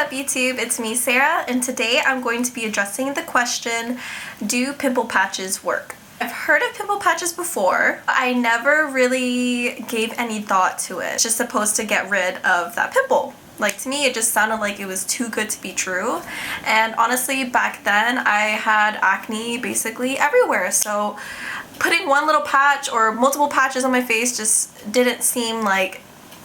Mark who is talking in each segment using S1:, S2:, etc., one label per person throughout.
S1: up YouTube? It's me, Sarah, and today I'm going to be addressing the question, do pimple patches work? I've heard of pimple patches before. I never really gave any thought to it. It's just supposed to get rid of that pimple. Like, to me, it just sounded like it was too good to be true. And honestly, back then, I had acne basically everywhere. So putting one little patch or multiple patches on my face just didn't seem like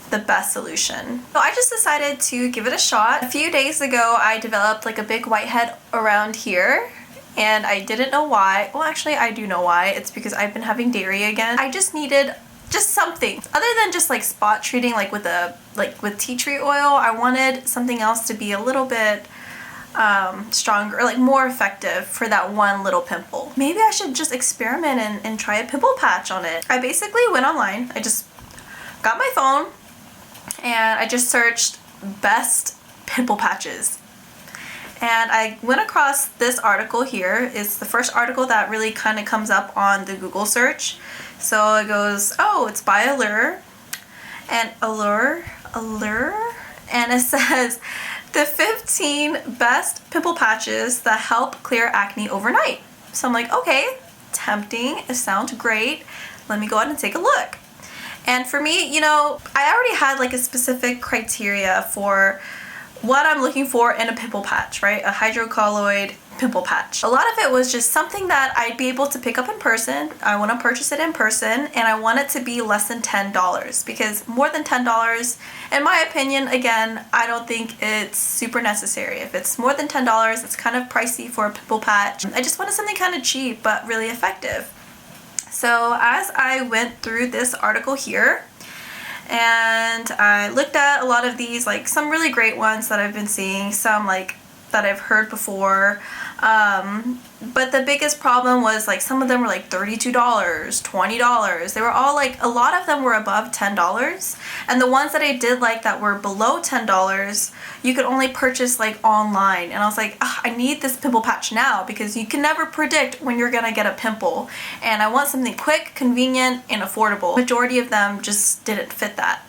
S1: the best solution. So I just decided to give it a shot. A few days ago, I developed like a big whitehead around here. And I didn't know why. Well, actually, I do know why. It's because I've been having dairy again. I just needed just something other than just like spot treating, like with tea tree oil. I wanted something else to be a little bit stronger, like more effective for that one little pimple. Maybe I should just experiment and try a pimple patch on it. I basically went online. I just got my phone and I just searched best pimple patches. And I went across this article here. It's the first article that really kind of comes up on the Google search. So it goes, oh, it's by Allure. And Allure. And it says, the 15 best pimple patches that help clear acne overnight. So I'm like, okay, tempting. It sounds great. Let me go ahead and take a look. And for me, you know, I already had like a specific criteria for what I'm looking for in a pimple patch, right? A hydrocolloid pimple patch. A lot of it was just something that I'd be able to pick up in person. I want to purchase it in person, and I want it to be less than $10, because more than $10, in my opinion, again, I don't think it's super necessary. If it's more than $10, it's kind of pricey for a pimple patch. I just wanted something kind of cheap but really effective. So as I went through this article here, and I looked at a lot of these, like some really great ones that I've been seeing, some like that I've heard before, but the biggest problem was like some of them were like $32, $20. They were all like, a lot of them were above $10, and the ones that I did like that were below $10, you could only purchase like online. And I was like, I need this pimple patch now, because you can never predict when you're gonna get a pimple, and I want something quick, convenient, and affordable. Majority of them just didn't fit that.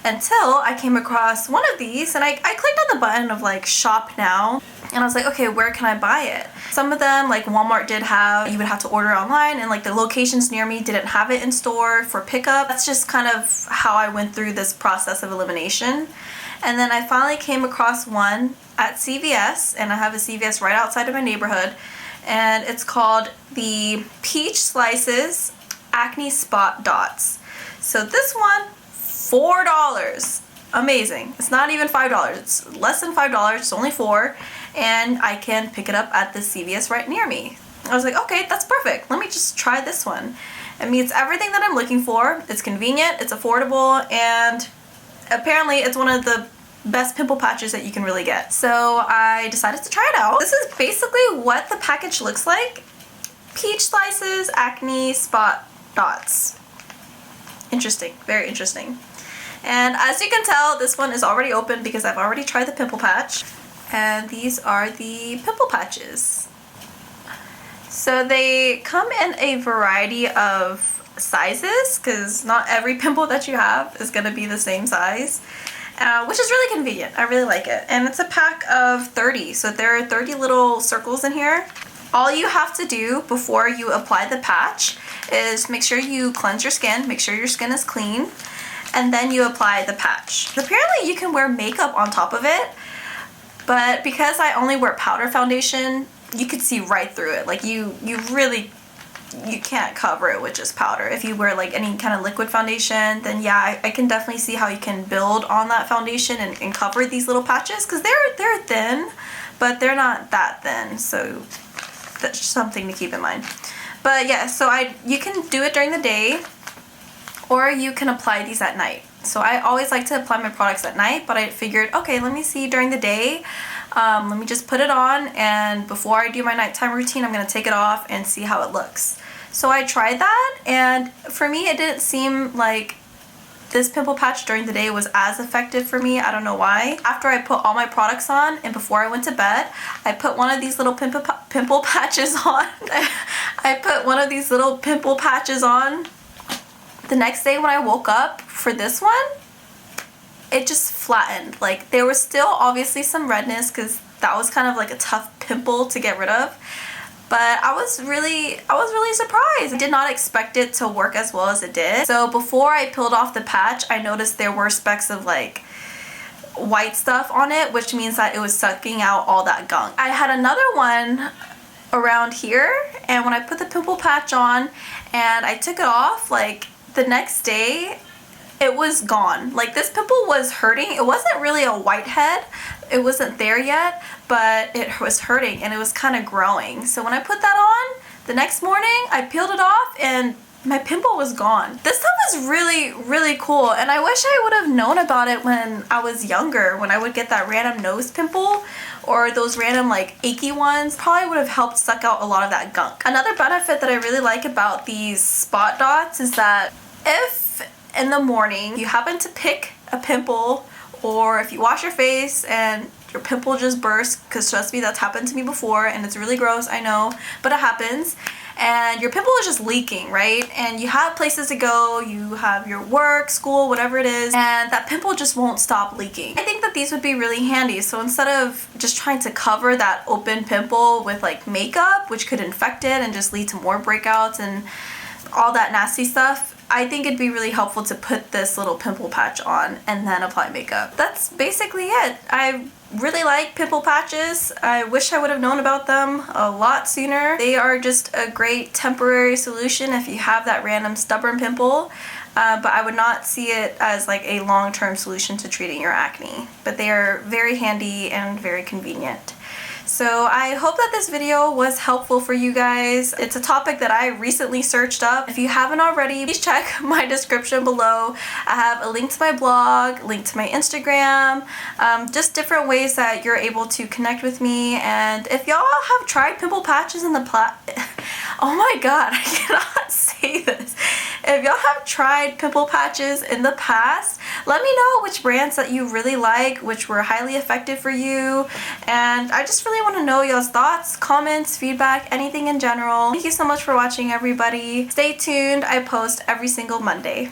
S1: Until I came across one of these, and I clicked on the button of like shop now, and I was like, okay, where can I buy it? Some of them, like Walmart did have, you would have to order online, and like the locations near me didn't have it in store for pickup. That's just kind of how I went through this process of elimination. And then I finally came across one at CVS, and I have a CVS right outside of my neighborhood, and it's called the Peach Slices Acne Spot Dots. So this one, $4. Amazing. It's not even $5. It's less than $5. It's only $4, and I can pick it up at the CVS right near me. I was like, okay, that's perfect. Let me just try this one. It meets everything that I'm looking for. It's convenient, it's affordable, and apparently it's one of the best pimple patches that you can really get. So I decided to try it out. This is basically what the package looks like. Peach Slices Acne Spot Dots. Interesting, very interesting. And as you can tell, this one is already open because I've already tried the pimple patch. And these are the pimple patches. So they come in a variety of sizes, because not every pimple that you have is going to be the same size, which is really convenient. I really like it. And it's a pack of 30, so there are 30 little circles in here. All you have to do before you apply the patch is make sure you cleanse your skin, make sure your skin is clean, and then you apply the patch. Apparently you can wear makeup on top of it, but because I only wear powder foundation, you could see right through it. Like you can't cover it with just powder. If you wear like any kind of liquid foundation, then yeah, I can definitely see how you can build on that foundation and cover these little patches, because they're thin, but they're not that thin, so that's something to keep in mind. But yeah, so you can do it during the day, or you can apply these at night. So I always like to apply my products at night, but I figured, okay, let me see during the day. Let me just put it on, and before I do my nighttime routine, I'm gonna take it off and see how it looks. So I tried that, and for me, it didn't seem like this pimple patch during the day was as effective for me. I don't know why. After I put all my products on and before I went to bed, I put one of these little pimple patches on. I put one of these little pimple patches on. The next day when I woke up for this one, it just flattened. Like there was still obviously some redness because that was kind of like a tough pimple to get rid of. But I was really surprised. I did not expect it to work as well as it did. So before I peeled off the patch, I noticed there were specks of like white stuff on it, which means that it was sucking out all that gunk. I had another one around here, and when I put the pimple patch on and I took it off, like the next day, it was gone. Like this pimple was hurting. It wasn't really a whitehead. It wasn't there yet, but it was hurting and it was kind of growing. So when I put that on, the next morning I peeled it off and my pimple was gone. This stuff is really cool, and I wish I would have known about it when I was younger, when I would get that random nose pimple or those random like achy ones. Probably would have helped suck out a lot of that gunk. Another benefit that I really like about these spot dots is that if in the morning you happen to pick a pimple, or if you wash your face and your pimple just bursts, because trust me, that's happened to me before and it's really gross, I know, but it happens, and your pimple is just leaking, right? And you have places to go, you have your work, school, whatever it is, and that pimple just won't stop leaking. I think that these would be really handy. So instead of just trying to cover that open pimple with like makeup, which could infect it and just lead to more breakouts and all that nasty stuff, I think it'd be really helpful to put this little pimple patch on and then apply makeup. That's basically it. I really like pimple patches. I wish I would have known about them a lot sooner. They are just a great temporary solution if you have that random stubborn pimple, but I would not see it as like a long-term solution to treating your acne. But they are very handy and very convenient. So I hope that this video was helpful for you guys. It's a topic that I recently searched up. If you haven't already, please check my description below. I have a link to my blog, link to my Instagram, just different ways that you're able to connect with me. And if y'all have tried pimple patches in the oh my god, I cannot say this. If y'all have tried pimple patches in the past, let me know which brands that you really like, which were highly effective for you. And I just really want to know y'all's thoughts, comments, feedback, anything in general. Thank you so much for watching, everybody. Stay tuned. I post every single Monday.